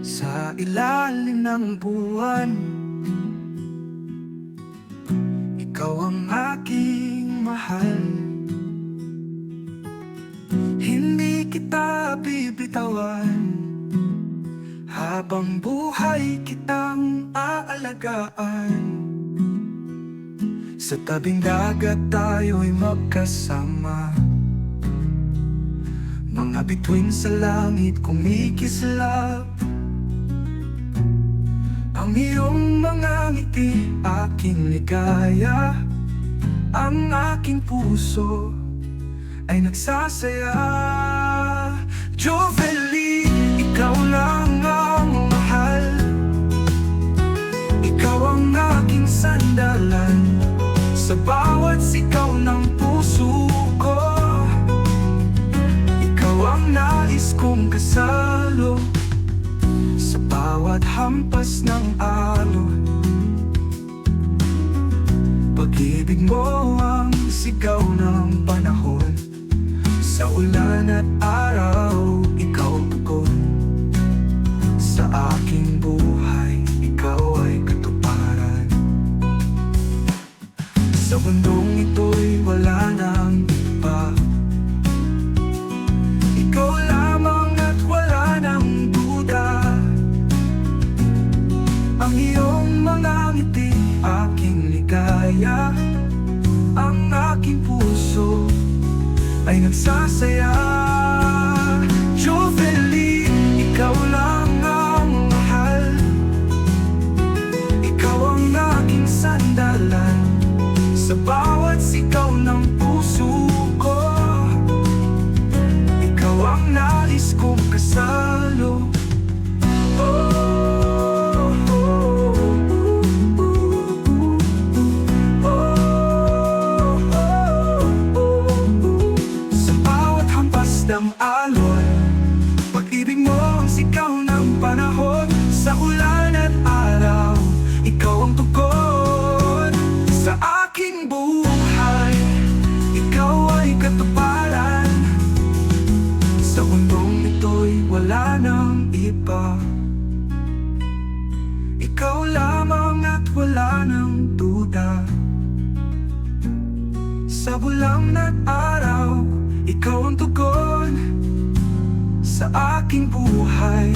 Sa ilalim ng buwan, ikaw ang aking mahal. Hindi kita bibitawan, habang buhay kitang aalagaan. Sa tabing dagat tayo'y magkasama, mga bituin sa langit kumikislap. Ang iyong mga ngiti, aking ligaya. Ang aking puso ay nagsasaya. Jovelyn, ikaw lang ang mahal. Ikaw ang aking sandalan, sa bawat sikaw ng puso ko. Ikaw ang nais kong kasalo, sa bawat hampas ng alon. Pag-ibig mo ang sigaw ng panahon, sa ulan at araw, ikaw tugon. Sa aking buhay, ikaw ay katuparan. Sa mundong ito'y wala nang iba, ikaw lamang at wala nang duda. Ang iyong mga ngiti, aking ligaya. Ang aking puso ay nagsasaya. Jovelyn, ikaw lang ang mahal. Ikaw ang aking sandalan, sa bawat sikaw ng puso ko. Ikaw ang nais kong kasalo. Sa bawat hampas ng alon, pag-ibig mo ang sigaw ng panahon. Sa ulan at araw, ikaw ang tugon. Sa aking buhay, ikaw ay katuparan. Sa mundong ito'y wala nang iba, ikaw lamang at wala nang duda. Sa bulang at araw, ikaw ang tugon. Sa aking buhay,